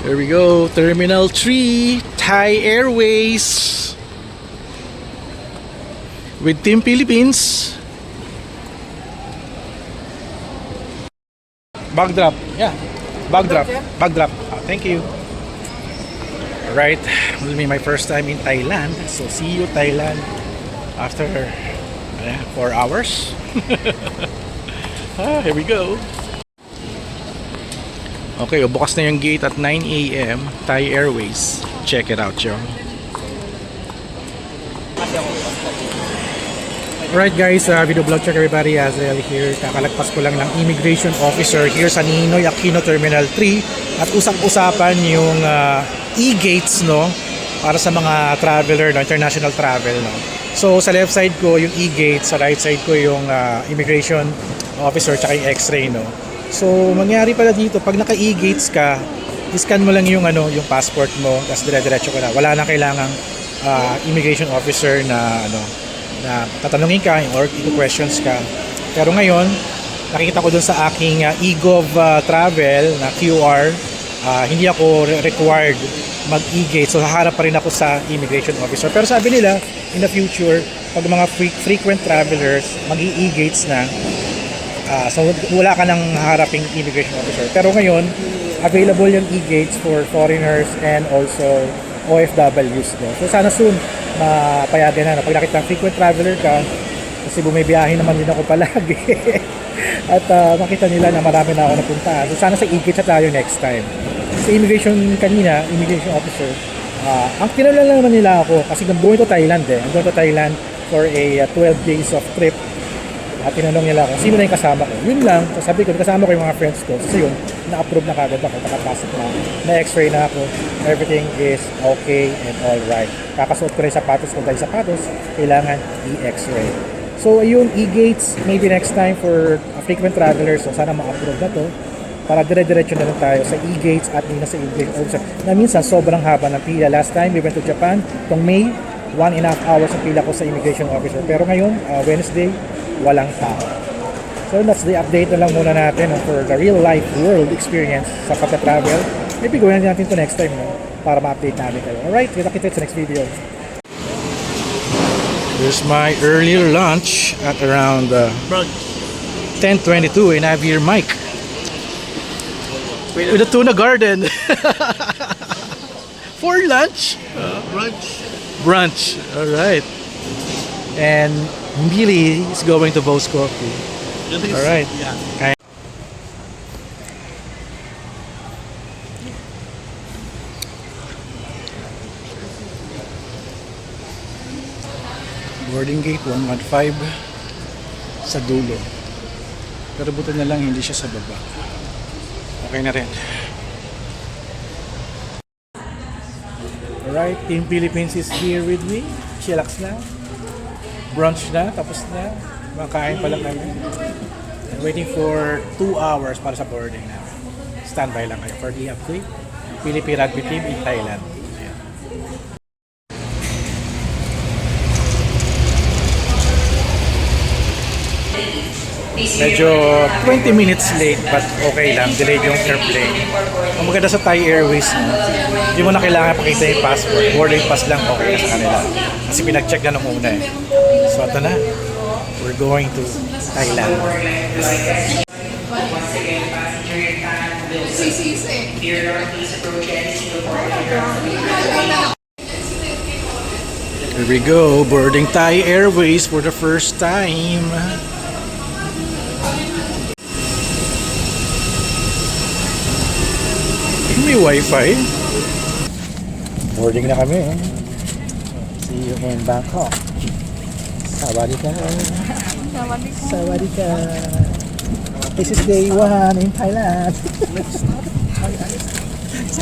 Here we go, Terminal 3, Thai Airways with Team Philippines. Bag drop, yeah. Bag drop. Thank you. Alright, will be my first time in Thailand. So see you Thailand after 4 hours. Here we go. Okay, bukas na yung gate at 9 AM. Thai Airways. Check it out, yo. Alright guys, video vlog check everybody. Azrael here. Kakalagpas ko lang ng immigration officer here sa Ninoy Aquino Terminal 3 at usap-usapan yung e-gates, no, para sa mga traveler, no, international travel, no. So sa left side ko yung e-gates, sa right side ko yung immigration officer tsaka yung x-ray, no. So mangyari pala dito, pag naka e-gates ka, i-scan mo lang yung yung passport mo, tapos dire-diretso ka na. Wala na kailangang immigration officer na na tatanungin ka or i-questions ka. Pero ngayon, nakikita ko dun sa aking eGov travel na QR, hindi ako required mag e-gate. So haharap pa rin ako sa immigration officer. Pero sabi nila, in the future, pag mga frequent travelers, mag e-gates na, so wala ka nang haraping immigration officer. Pero ngayon, available yung e-gates for foreigners and also OFWs. So sana soon mapayagan na. Pag nakita frequent traveler ka, kasi bumibiyahe naman din ako palagi. At makita nila na marami na ako napunta. So sana sa e-gates tayo next time. Sa immigration kanina, immigration officer, ang tinanong lang naman nila ako, kasi I'm going to Thailand I'm going to Thailand for a 12 days of trip. At tinanong nila ako, sino na yung kasama ko? Yun lang. So sabi ko, kasama ko yung mga friends ko. So yun, na-approve na kagad ako. Nakapasok na. Na-x-ray na ako. Everything is okay and alright. Kakasuot ko rin sapatos. Kung tayo sapatos, kailangan i-x-ray. So ayun, e-gates, maybe next time for frequent travelers. So sana ma-approve na to. Para dire-diretso na lang tayo sa e-gates at hindi na sa e-gates. Na minsan, sobrang haba ng pila. Last time, we went to Japan. Itong May, 1.5 hours ang pila ko sa immigration officer. Pero ngayon, Wednesday, walang tao. So that's the update na lang muna natin for the real life world experience sa pagka-travel. Maybe gawin natin ito next time, no? Para ma-update natin kayo. Alright, kita-kita sa next video. Here's my earlier lunch at around 10:22 and I have here Mike with the tuna garden. For lunch? Brunch. Alright. And Billy is going to Bo's Coffee. Alright. Yeah. Boarding gate 115 sa dulo. Pero buto na lang hindi siya sa baba. Okay na rin. Alright, Team Philippines is here with me. Chillax na. Brunch na, tapos na. Makain pa lang kami. Waiting for 2 hours para sa boarding na. Standby lang kayo for the update. Philippine Rugby Team in Thailand. Ayan. Medyo 20 minutes late but okay lang. Delayed yung airplane. Ang maganda sa Thai Airways, hindi mo na kailangan pakita yung passport. Boarding pass lang okay na sa kanila. Kasi pinag-check na nung una eh. So ito na. We're going to Thailand. Here we go. Boarding Thai Airways for the first time. May wifi. Boarding na kami. See you in Bangkok. Sawadika. Sawadika. This is day 1 in Thailand.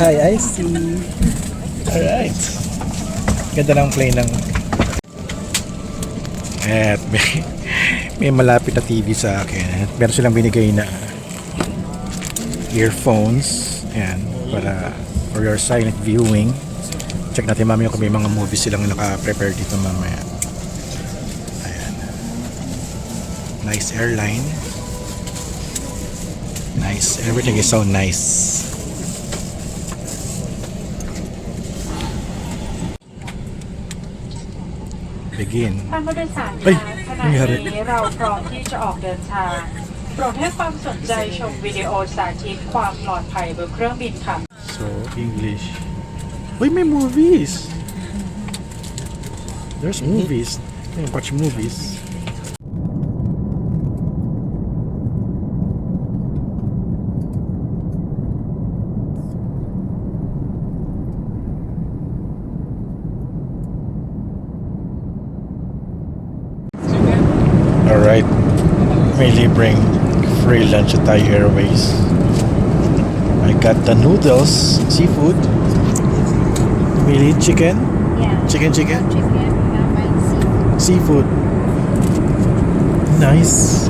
Hi, I see. Alright. Ganda ng plane ng. At may malapit na TV sa akin. Meron silang binigay na earphones. Ayan. Para for your silent viewing. Check natin mamaya kung may mga movies silang naka-prepare dito mamaya. Ayan. Nice airline. Nice. Everything is so nice. begin. ท่านผู้โดยสาร เฮ้ย คะขณะ ไม่อะไร นี้เราพร้อมที่จะออกเดินทางโปรดให้ความสนใจชมวิดีโอสาธิตความปลอดภัยบนเครื่องบินค่ะ So, English. Wait, may movies! There's movies. You can watch movies. Alright. May libreng free lunch at Thai Airways. I got the noodles, seafood. Mili chicken, Yeah. chicken. Chicken, seafood. Seafood. Nice.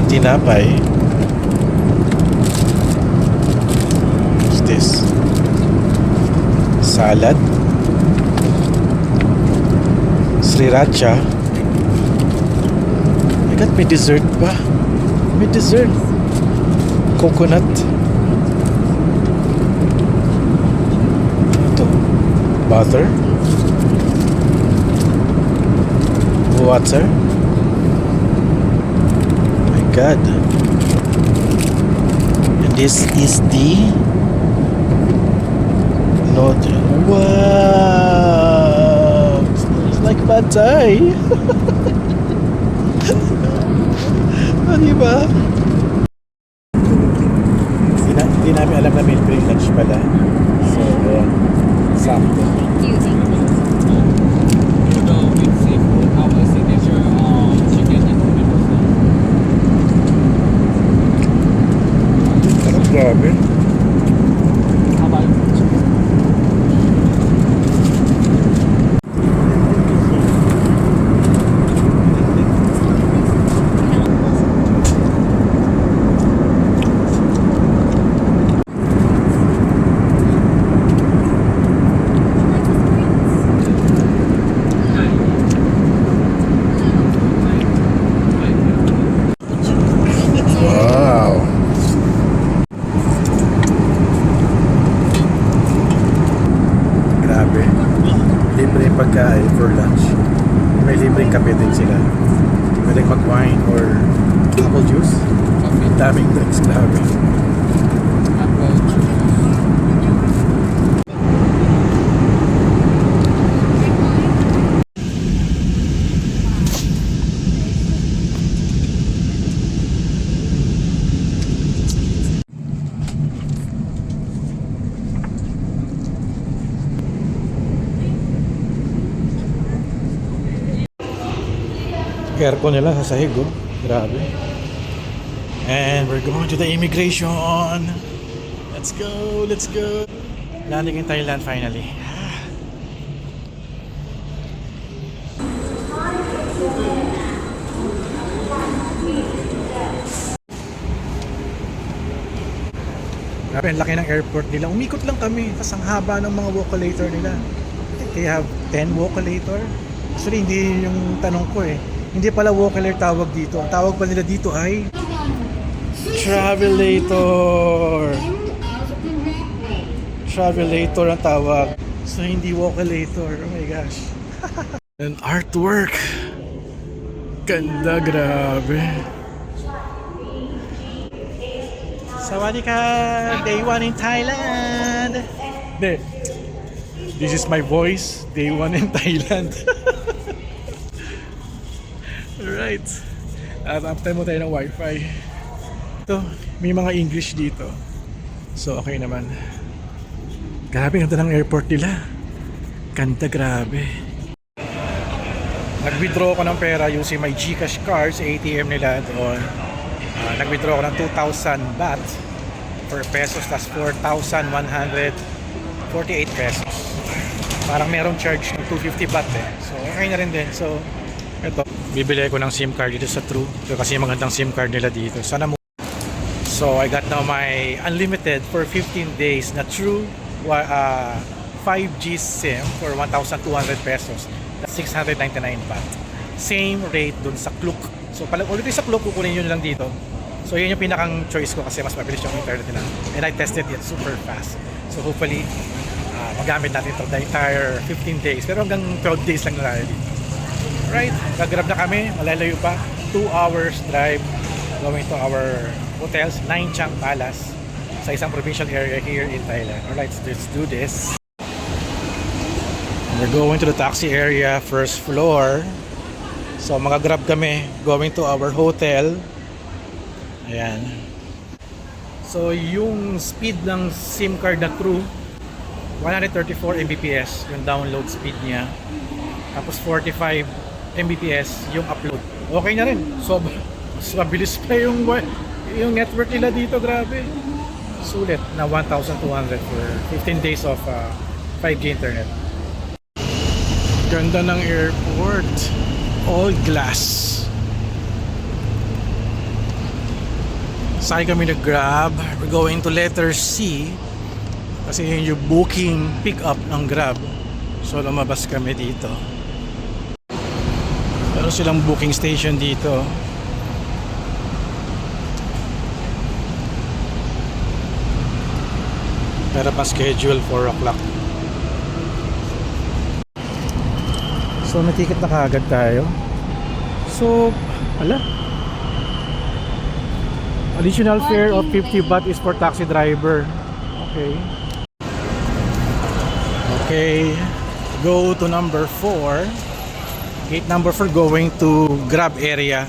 Tinapay. What's this? Salad. Sriracha. I got may dessert pa. May dessert. Coconut. Ito. Butter. Water. My God. And this is the noodle. Wow! It's like pad thai. Ah, diba? Hindi namin alam na may free lunch pala. So, sakto. Thank you. Noodle with seafood, our signature chicken and noodles. Sarap, grabe. How about chicken? Wow! Grabe. Libre yung pagkain for lunch. May libreng kape din sila. Pwede mag-wine or apple juice. Coffee, Daming drinks, grabe. apple juice. Aircon nila sa sahig, oh. Grabe. And we're going to the immigration. Let's go, let's go. Landing in Thailand finally. Grabe, ang laki ng airport nila. Umikot lang kami. Tapos ang haba ng mga vocalator nila. I think they have 10 vocalator. Actually, hindi yun yung tanong ko eh. Hindi pala vocalator tawag dito. Ang tawag pa nila dito ay Travelator. Travelator ang tawag. So, hindi vocalator. Oh my gosh. An artwork. Ganda, grabe. Sawadika! Day 1 in Thailand! De, this is my voice. Day 1 in Thailand. Alright. At after mo tayo ng wifi. Ito, may mga English dito. So, okay naman. Grabe, ganda ng airport nila. Ganda, grabe. Nag-withdraw ko ng pera using my GCash card sa ATM nila doon. Nag-withdraw ko ng 2,000 baht per pesos, tas 4,148 pesos. Parang merong charge ng 250 baht eh. So, okay na rin din. So, ito. Bibili ko ng SIM card dito sa True. Kasi magandang SIM card nila dito. Sana mo. So, I got now my unlimited for 15 days na True 5G SIM for 1,200 pesos. That's 699 baht. Same rate dun sa Klook. So, ulit sa Klook, kukunin nyo lang dito. So, yun yung pinakang choice ko kasi mas mabilis yung internet nila. And I tested it super fast. So, hopefully, magamit natin ito the entire 15 days. Pero hanggang 12 days lang na tayo dito. Alright, gagrab na kami. Malalayo pa. 2 hours drive going to our hotels, Nine Chang Palace, sa isang provincial area here in Thailand. Alright, so let's do this. We're going to the taxi area, first floor. So mga-grab kami going to our hotel. Ayan. So yung speed ng SIM card na True, 134 Mbps yung download speed niya. Tapos 45 Mbps yung upload. Okay na rin. So mas mabilis pa yung network nila dito, grabe. Sulit na 1,200 for 15 days of 5G internet. Ganda ng airport. All glass. Sakay kami nag-Grab. We're going to letter C. Kasi yun yung booking pick up ng Grab. So lumabas kami dito. Pero silang booking station dito. Pero pa schedule 4 o'clock. So may ticket na kaagad tayo. So, additional fare of 50 baht is for taxi driver. Okay. Okay. Go to number 4. Gate number 4 going to Grab area.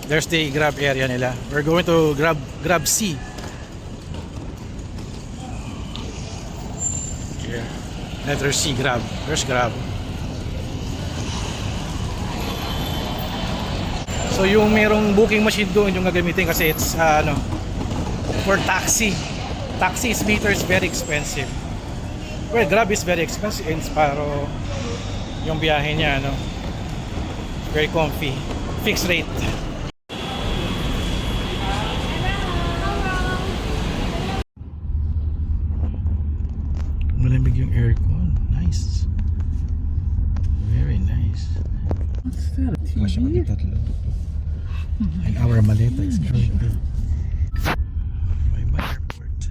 There's the Grab area nila. We're going to Grab C. Here. Letter C, Grab. There's Grab. So yung merong booking machine doon yung gagamitin kasi it's for taxi. Taxi is meter is very expensive. Well, Grab is very expensive and Sparrow yung biyahe niya very comfy. Fixed rate. Malamig yung aircon. Nice. Very nice. What's that? TV? And our maleta is currently by airport.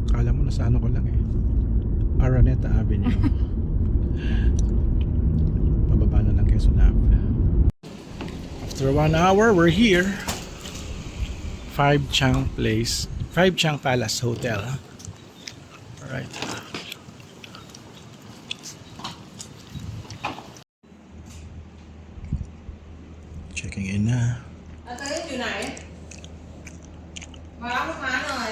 Kala mo nasa ko lang Araneta Avenue. Pababa na lang Quezon Ave. After 1 hour, we're here. 5 Chang Palace Hotel. Alright. Checking in na. อาจารย์อยู่ไหน มารับลูกค้าหน่อย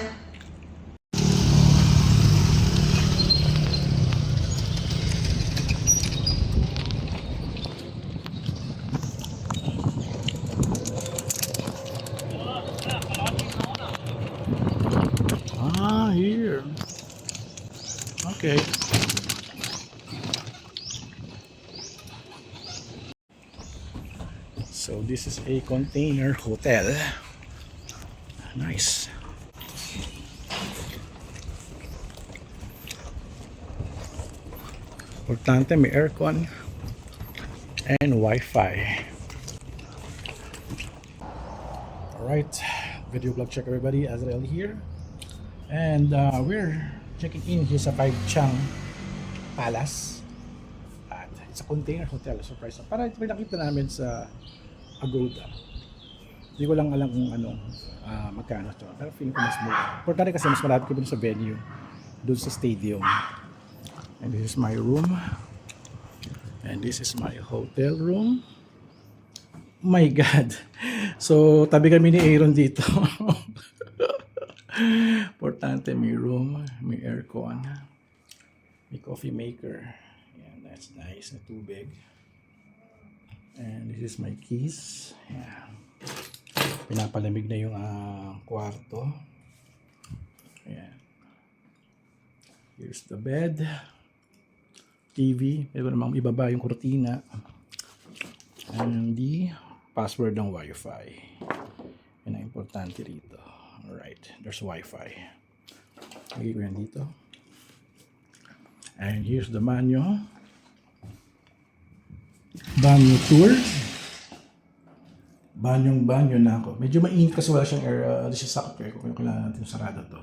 Here. Okay. So this is a container hotel. Nice. Importante may aircon and Wi-Fi. Alright, video vlog check everybody, Azrael here. And we're checking in here sa 5 Chang Palace. At it's a container hotel, surprise. Para may nakita namin sa Agoda. Hindi ko lang alam kung magkano to. Pero feeling ko mas mura. Importante kasi mas malapit ko dun sa venue. Dun sa stadium. And this is my room. And this is my hotel room. My God. So, tabi kami ni Aaron dito. Importante, may room, may aircon, may coffee maker. Yeah, that's nice na tubig. And this is my keys. Yeah. Pinapalamig na yung kwarto. Yeah. Here's the bed. TV. Pwede namang ibaba yung kurtina. And the password ng Wi-Fi. Yan ang importante rito. Alright, there's Wi-Fi. Lagay ko yan dito. And here's the manual. Banyo tour. Banyo na ako. Medyo mainit kasi wala siyang air. Hindi siya sakit air. Kung kailangan natin sarado to.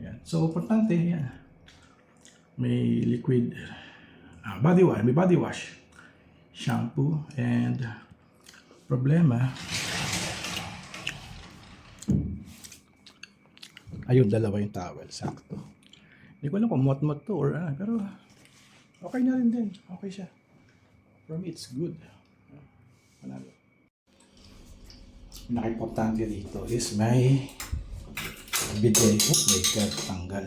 Yan. So, importante yan. May liquid body wash. May body wash. Shampoo. And problema. Ayun, dalawa yung towel. Sakto. Hindi ko alam kung mot-mot to or pero okay na rin din. Okay siya. For me, it's good. Panalo. Pinaka-importante dito is may bidet. Oh my God, tanggal.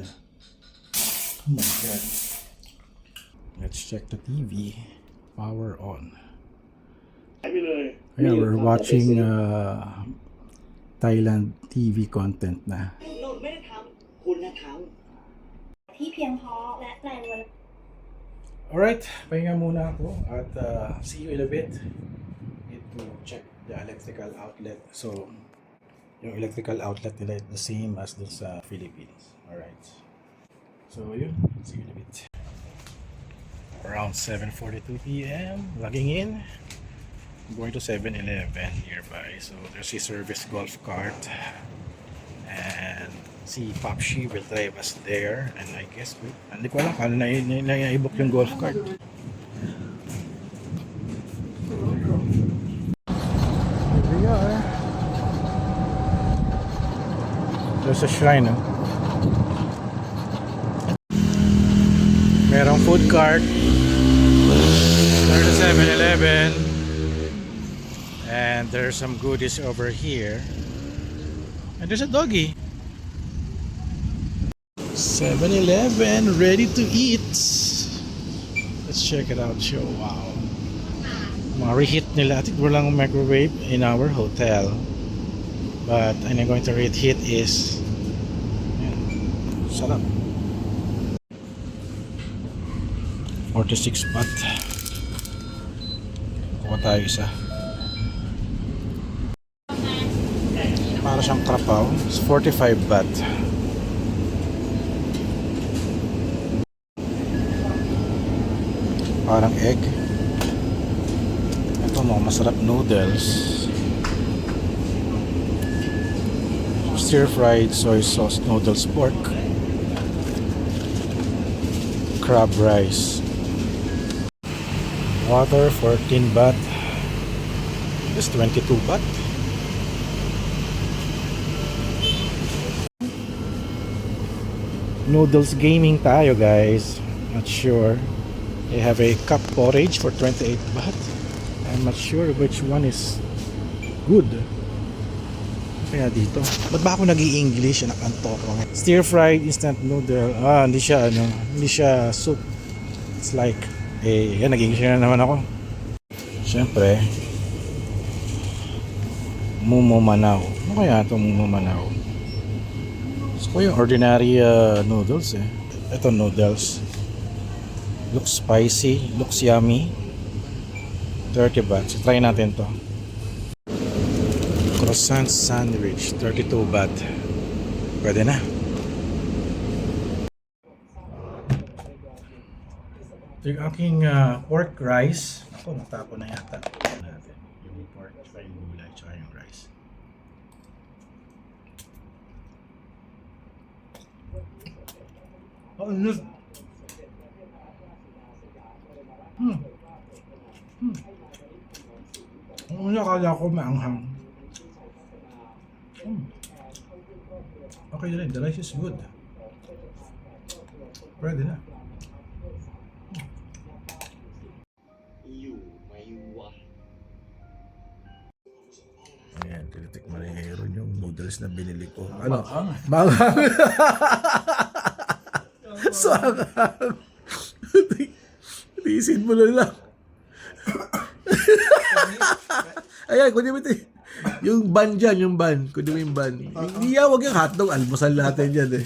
Oh my God. Let's check the TV. Power on. Yeah, we're watching Thailand TV content na. ไม่ได้ทำคุณนะทำที่เพียงพอและแรงเงิน Alright, pahinga muna ako at see you in a bit. Need to check the electrical outlet. So, yung electrical outlet nila is the same as dun sa Philippines. Alright. So, yun. See you in a bit. Around 7:42 p.m. Logging in. I'm going to 7-Eleven nearby. So, there's a service golf cart. And si Popshi will drive us there. And I guess, hindi ko alam paano na-i-book yung golf cart. Here we are. There's a shrine, no? Merong food cart. There's a 7-Eleven. And there's some goodies over here. And there's a doggy. 7-Eleven, ready to eat. Let's check it out. Show, wow. Mga reheat nila. I think walang microwave in our hotel. But I'm going to reheat is yan, sarap. 46 baht. Kuha tayo isa. Para siyang krapaw. It's 45 baht. Parang egg. Ito mga masarap noodles. Stir fried soy sauce noodles pork. Crab rice. Water 14 baht. This 22 baht. Noodles gaming tayo, guys. Not sure. They have a cup porridge for 28 baht. I'm not sure which one is good. Kaya dito. Ba't ba ako nag-i-English? Nakantok ko. Stir fried instant noodle. Hindi siya hindi siya soup. It's like nag-English na naman ako. Siyempre, Mumo Manaw. Ano kaya itong Mumo Manaw? So yung ordinary noodles eh. Ito noodles. Looks spicy, looks yummy. 30 baht. So try natin to. Croissant sandwich, 32 baht. Pwede na. Ito yung aking pork rice. Ako, natapon na yata. Natin. Yung pork, tsaka yung gulay, tsaka yung rice. Oh, no. Ang akala ko maanghang. Okay rin, the rice is good. Pwede na. Ayan, tinitikman ni Aaron yung noodles na binili ko. Ano? Maanghang. So, anghang. Tiisin mo na lang. Ayan, kunin mo ito. Yung ban dyan, yung ban. Kunin mo yung ban. Hindi yan, huwag yung hotdog. Almusal natin yan eh.